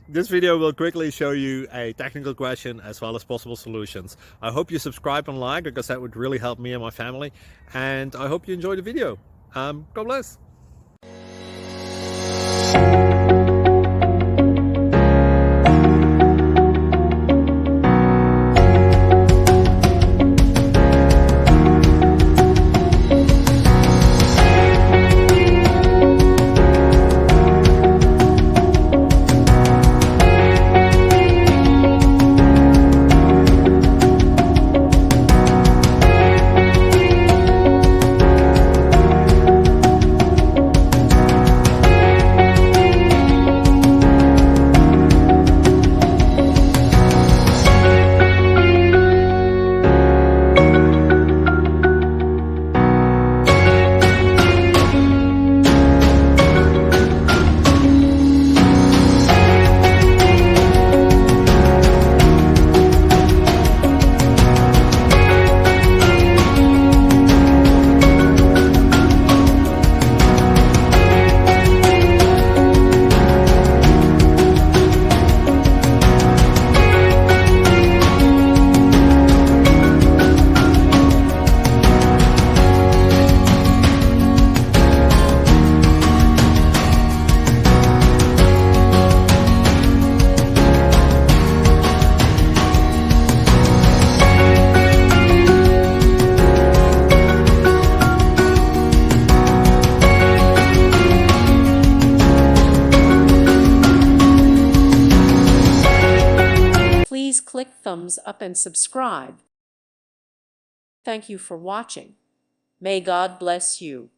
This video will quickly show you a technical question as well as possible solutions. I hope you subscribe and like, because that would really help me and my family. And I hope you enjoy the video. God bless. Please click thumbs up and subscribe. Thank you for watching. May God bless you.